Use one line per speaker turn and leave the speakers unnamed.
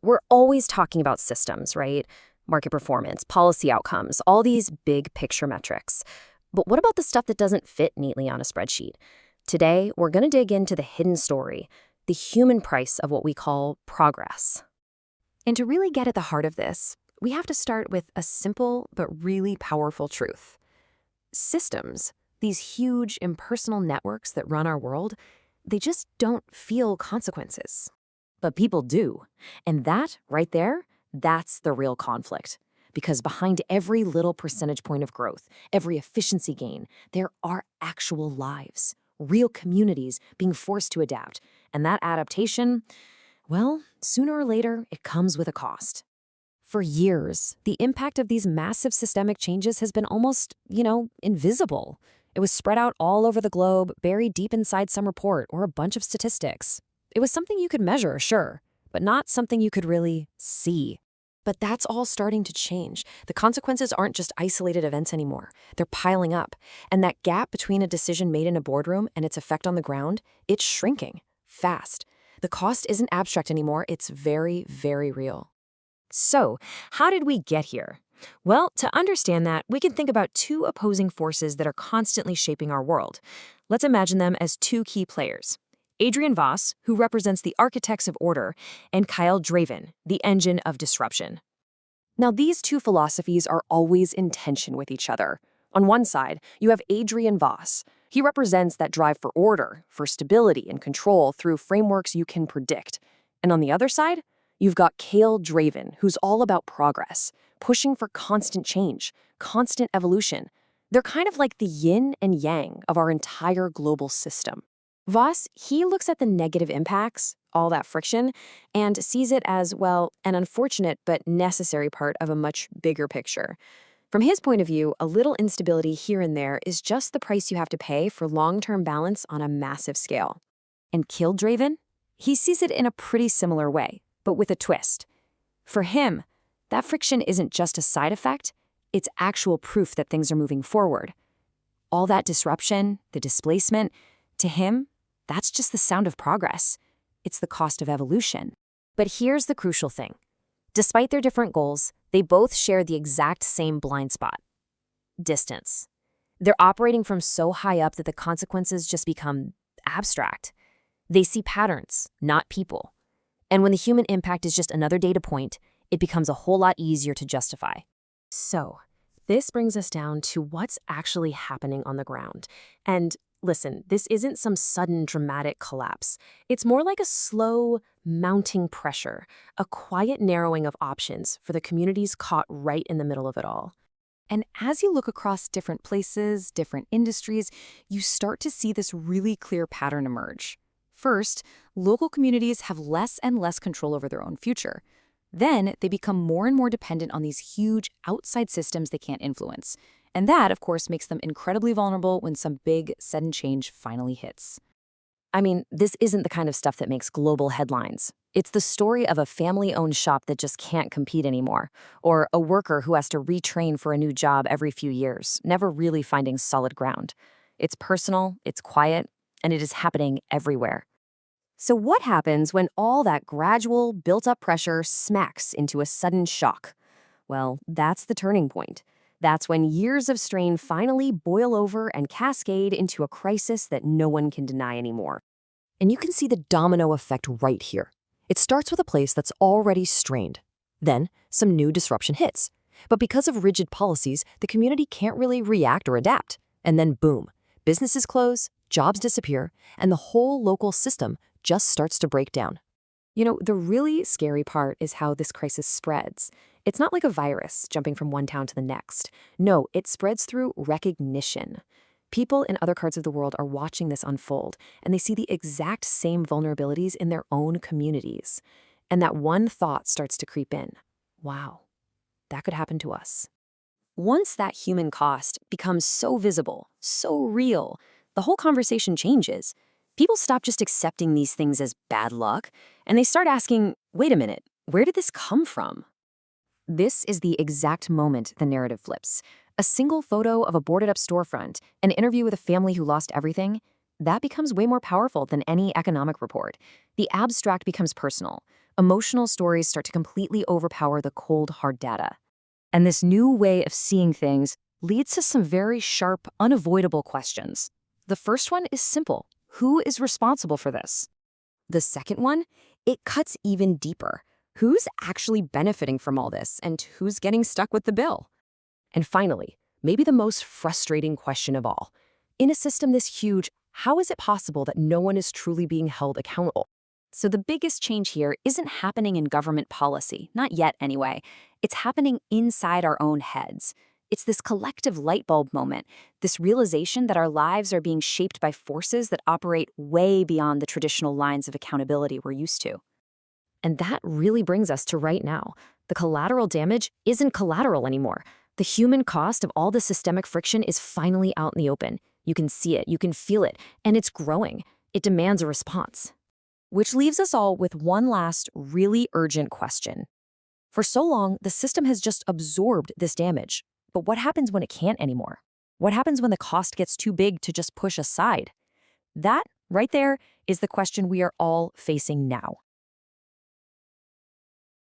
We're always talking about systems, right? Market performance, policy outcomes, all these big picture metrics. But what about the stuff that doesn't fit neatly on a spreadsheet? Today, we're going to dig into the hidden story, the human price of what we call progress. And to really get at the heart of this, we have to start with a simple but really powerful truth. Systems, these huge impersonal networks that run our world, they just don't feel consequences. But people do. And that, right there, that's the real conflict. Because behind every little percentage point of growth, every efficiency gain, there are actual lives, real communities being forced to adapt. And that adaptation, well, sooner or later, it comes with a cost. For years, the impact of these massive systemic changes has been almost, invisible. It was spread out all over the globe, buried deep inside some report or a bunch of statistics. It was something you could measure, sure, but not something you could really see. But that's all starting to change. The consequences aren't just isolated events anymore. They're piling up. And that gap between a decision made in a boardroom and its effect on the ground, it's shrinking fast. The cost isn't abstract anymore. It's very, very real. So, how did we get here? Well, to understand that, we can think about two opposing forces that are constantly shaping our world. Let's imagine them as two key players. Adrian Voss, who represents the architects of order, and Kyle Draven, the engine of disruption. Now, these two philosophies are always in tension with each other. On one side, you have Adrian Voss. He represents that drive for order, for stability and control through frameworks you can predict. And on the other side, you've got Kyle Draven, who's all about progress, pushing for constant change, constant evolution. They're kind of like the yin and yang of our entire global system. Voss, he looks at the negative impacts, all that friction, and sees it as, well, an unfortunate but necessary part of a much bigger picture. From his point of view, a little instability here and there is just the price you have to pay for long-term balance on a massive scale. And Kyle Draven? He sees it in a pretty similar way, but with a twist. For him, that friction isn't just a side effect, it's actual proof that things are moving forward. All that disruption, the displacement, to him, that's just the sound of progress. It's the cost of evolution. But here's the crucial thing. Despite their different goals, they both share the exact same blind spot: distance. They're operating from so high up that the consequences just become abstract. They see patterns, not people. And when the human impact is just another data point, it becomes a whole lot easier to justify. So, this brings us down to what's actually happening on the ground. And listen, this isn't some sudden dramatic collapse. It's more like a slow, mounting pressure, a quiet narrowing of options for the communities caught right in the middle of it all. And as you look across different places, different industries, you start to see this really clear pattern emerge. First, local communities have less and less control over their own future. Then, they become more and more dependent on these huge outside systems they can't influence. And that, of course, makes them incredibly vulnerable when some big, sudden change finally hits. I mean, this isn't the kind of stuff that makes global headlines. It's the story of a family-owned shop that just can't compete anymore, or a worker who has to retrain for a new job every few years, never really finding solid ground. It's personal, it's quiet, and it is happening everywhere. So what happens when all that gradual, built-up pressure smacks into a sudden shock? Well, that's the turning point. That's when years of strain finally boil over and cascade into a crisis that no one can deny anymore. And you can see the domino effect right here. It starts with a place that's already strained. Then, some new disruption hits. But because of rigid policies, the community can't really react or adapt. And then boom, businesses close, jobs disappear, and the whole local system just starts to break down. The really scary part is how this crisis spreads. It's not like a virus jumping from one town to the next. No, it spreads through recognition. People in other parts of the world are watching this unfold, and they see the exact same vulnerabilities in their own communities. And that one thought starts to creep in. Wow, that could happen to us. Once that human cost becomes so visible, so real, the whole conversation changes. People stop just accepting these things as bad luck, and they start asking, wait a minute, where did this come from? This is the exact moment the narrative flips. A single photo of a boarded-up storefront, an interview with a family who lost everything, That becomes way more powerful than any economic report. The abstract becomes personal. Emotional stories start to completely overpower the cold, hard data. And this new way of seeing things leads to some very sharp, unavoidable questions. The first one is simple. Who is responsible for this? The second one, it cuts even deeper. Who's actually benefiting from all this, and who's getting stuck with the bill? And finally, maybe the most frustrating question of all. In a system this huge, how is it possible that no one is truly being held accountable?
So the biggest change here isn't happening in government policy, not yet anyway. It's happening inside our own heads. It's this collective light bulb moment, this realization that our lives are being shaped by forces that operate way beyond the traditional lines of accountability we're used to.
And that really brings us to right now. The collateral damage isn't collateral anymore. The human cost of all the systemic friction is finally out in the open. You can see it, you can feel it, and it's growing. It demands a response. Which leaves us all with one last, really urgent question. For so long, the system has just absorbed this damage. But what happens when it can't anymore? What happens when the cost gets too big to just push aside? That, right there, is the question we are all facing now.